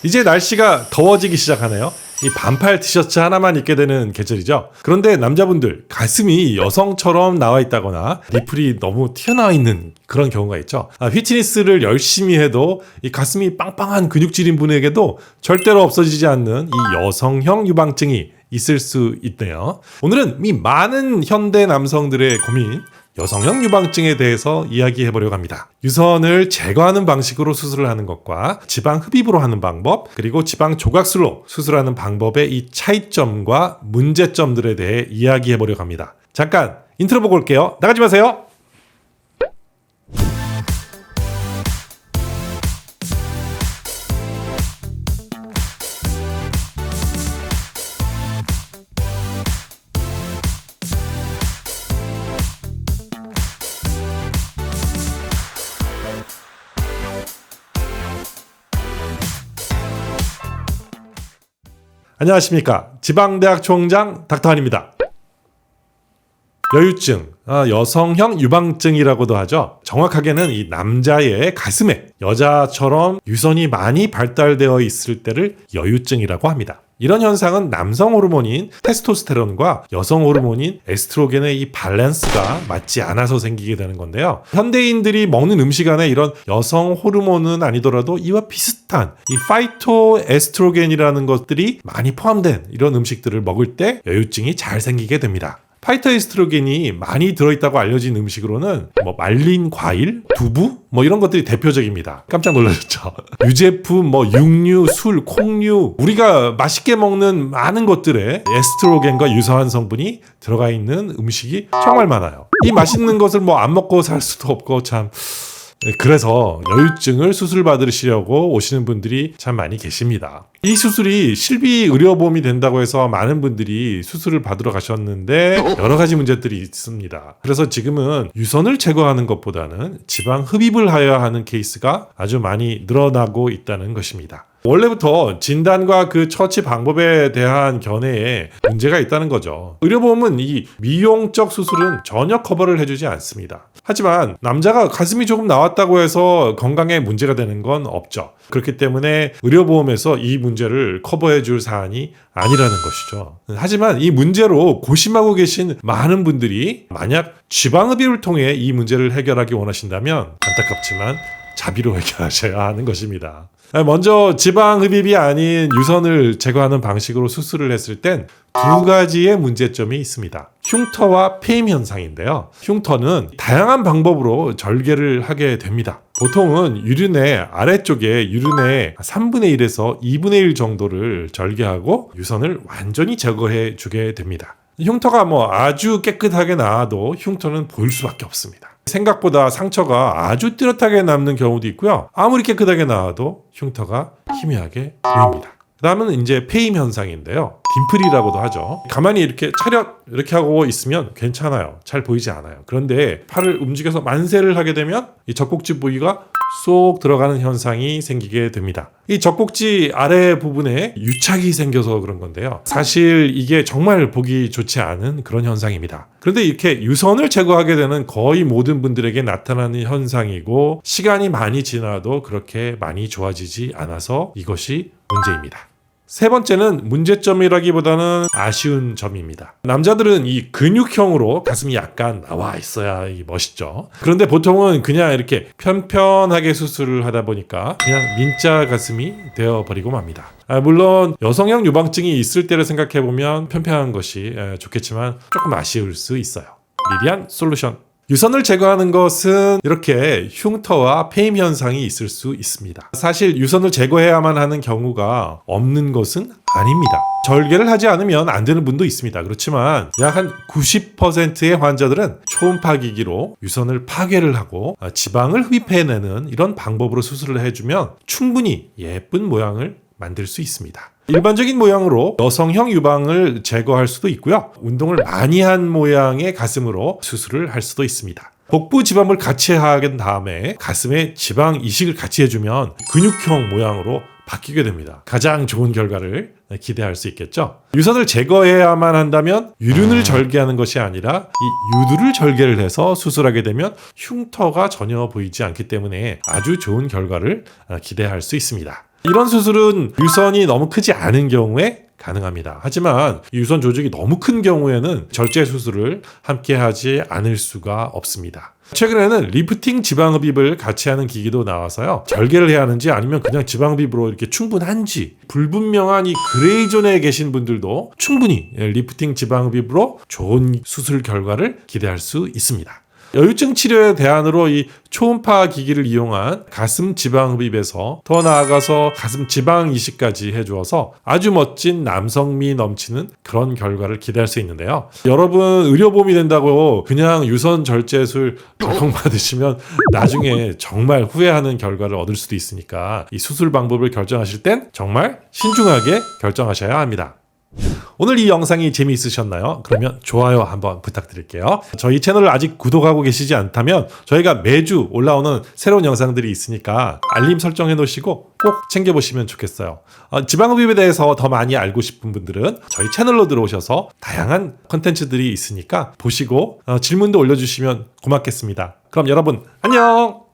이제 날씨가 더워지기 시작하네요. 이 반팔 티셔츠 하나만 입게 되는 계절이죠. 그런데 남자분들 가슴이 여성처럼 나와 있다거나 니플이 너무 튀어나와 있는 그런 경우가 있죠. 피트니스를 열심히 해도 이 가슴이 빵빵한 근육질인 분에게도 절대로 없어지지 않는 이 여성형 유방증이 있을 수 있네요. 오늘은 이 많은 현대 남성들의 고민, 여성형 유방증에 대해서 이야기해 보려고 합니다. 유선을 제거하는 방식으로 수술을 하는 것과 지방 흡입으로 하는 방법, 그리고 지방 조각술로 수술하는 방법의 이 차이점과 문제점들에 대해 이야기해 보려고 합니다. 잠깐 인트로 보고 올게요. 나가지 마세요. 안녕하십니까. 지방대학 총장 닥터한입니다. 여유증, 여성형 유방증이라고도 하죠. 정확하게는 이 남자의 가슴에 여자처럼 유선이 많이 발달되어 있을 때를 여유증이라고 합니다. 이런 현상은 남성 호르몬인 테스토스테론과 여성 호르몬인 에스트로겐의 이 밸런스가 맞지 않아서 생기게 되는 건데요. 현대인들이 먹는 음식 안에 이런 여성 호르몬은 아니더라도 이와 비슷한 이 파이토 에스트로겐이라는 것들이 많이 포함된 이런 음식들을 먹을 때 여유증이 잘 생기게 됩니다. 파이토에스트로겐이 많이 들어있다고 알려진 음식으로는 말린 과일, 두부 이런 것들이 대표적입니다. 깜짝 놀라셨죠? 유제품, 육류, 술, 콩류, 우리가 맛있게 먹는 많은 것들에 에스트로겐과 유사한 성분이 들어가 있는 음식이 정말 많아요. 이 맛있는 것을 안 먹고 살 수도 없고 참. 그래서 여유증을 수술 받으시려고 오시는 분들이 참 많이 계십니다. 이 수술이 실비 의료보험이 된다고 해서 많은 분들이 수술을 받으러 가셨는데 여러 가지 문제들이 있습니다. 그래서 지금은 유선을 제거하는 것보다는 지방 흡입을 하여야 하는 케이스가 아주 많이 늘어나고 있다는 것입니다. 원래부터 진단과 그 처치 방법에 대한 견해에 문제가 있다는 거죠. 의료보험은 이 미용적 수술은 전혀 커버를 해주지 않습니다. 하지만 남자가 가슴이 조금 나왔다고 해서 건강에 문제가 되는 건 없죠. 그렇기 때문에 의료보험에서 이 문제를 커버해 줄 사안이 아니라는 것이죠. 하지만 이 문제로 고심하고 계신 많은 분들이 만약 지방흡입을 통해 이 문제를 해결하기 원하신다면 안타깝지만 자비로 해결하셔야 하는 것입니다. 먼저 지방 흡입이 아닌 유선을 제거하는 방식으로 수술을 했을 땐 두 가지의 문제점이 있습니다. 흉터와 폐임 현상인데요. 흉터는 다양한 방법으로 절개를 하게 됩니다. 보통은 유륜의 아래쪽에 유륜의 3분의 1에서 2분의 1 정도를 절개하고 유선을 완전히 제거해 주게 됩니다. 흉터가 아주 깨끗하게 나와도 흉터는 보일 수밖에 없습니다. 생각보다 상처가 아주 뚜렷하게 남는 경우도 있고요. 아무리 깨끗하게 나와도 흉터가 희미하게 보입니다. 그 다음은 이제 폐임 현상인데요. 딤플이라고도 하죠. 가만히 이렇게 차렷 이렇게 하고 있으면 괜찮아요. 잘 보이지 않아요. 그런데 팔을 움직여서 만세를 하게 되면 이 젖꼭지 부위가 쏙 들어가는 현상이 생기게 됩니다. 이 젖꼭지 아래 부분에 유착이 생겨서 그런 건데요. 사실 이게 정말 보기 좋지 않은 그런 현상입니다. 그런데 이렇게 유선을 제거하게 되는 거의 모든 분들에게 나타나는 현상이고 시간이 많이 지나도 그렇게 많이 좋아지지 않아서 이것이 문제입니다. 세 번째는 문제점이라기보다는 아쉬운 점입니다. 남자들은 이 근육형으로 가슴이 약간 나와 있어야 멋있죠. 그런데 보통은 그냥 이렇게 편편하게 수술을 하다 보니까 그냥 민자 가슴이 되어버리고 맙니다. 물론 여성형 유방증이 있을 때를 생각해보면 편편한 것이 좋겠지만 조금 아쉬울 수 있어요. 리리안 솔루션. 유선을 제거하는 것은 이렇게 흉터와 폐임 현상이 있을 수 있습니다. 사실 유선을 제거해야만 하는 경우가 없는 것은 아닙니다. 절개를 하지 않으면 안 되는 분도 있습니다. 그렇지만 약 한 90%의 환자들은 초음파 기기로 유선을 파괴를 하고 지방을 흡입해내는 이런 방법으로 수술을 해주면 충분히 예쁜 모양을 만들 수 있습니다. 일반적인 모양으로 여성형 유방을 제거할 수도 있고요. 운동을 많이 한 모양의 가슴으로 수술을 할 수도 있습니다. 복부 지방을 같이 하긴 다음에 가슴에 지방 이식을 같이 해주면 근육형 모양으로 바뀌게 됩니다. 가장 좋은 결과를 기대할 수 있겠죠. 유선을 제거해야만 한다면 유륜을 절개하는 것이 아니라 이 유두를 절개를 해서 수술하게 되면 흉터가 전혀 보이지 않기 때문에 아주 좋은 결과를 기대할 수 있습니다. 이런 수술은 유선이 너무 크지 않은 경우에 가능합니다. 하지만 유선 조직이 너무 큰 경우에는 절제 수술을 함께 하지 않을 수가 없습니다. 최근에는 리프팅 지방흡입을 같이 하는 기기도 나와서요. 절개를 해야 하는지 아니면 그냥 지방흡입으로 이렇게 충분한지 불분명한 이 그레이 존에 계신 분들도 충분히 리프팅 지방흡입으로 좋은 수술 결과를 기대할 수 있습니다. 여유증 치료의 대안으로 이 초음파 기기를 이용한 가슴 지방 흡입에서 더 나아가서 가슴 지방 이식까지 해주어서 아주 멋진 남성미 넘치는 그런 결과를 기대할 수 있는데요. 여러분 의료보험이 된다고 그냥 유선 절제술 적용 받으시면 나중에 정말 후회하는 결과를 얻을 수도 있으니까 이 수술 방법을 결정하실 땐 정말 신중하게 결정하셔야 합니다. 오늘 이 영상이 재미있으셨나요? 그러면 좋아요 한번 부탁드릴게요. 저희 채널을 아직 구독하고 계시지 않다면 저희가 매주 올라오는 새로운 영상들이 있으니까 알림 설정해 놓으시고 꼭 챙겨보시면 좋겠어요. 지방흡입에 대해서 더 많이 알고 싶은 분들은 저희 채널로 들어오셔서 다양한 컨텐츠들이 있으니까 보시고 질문도 올려주시면 고맙겠습니다. 그럼 여러분 안녕!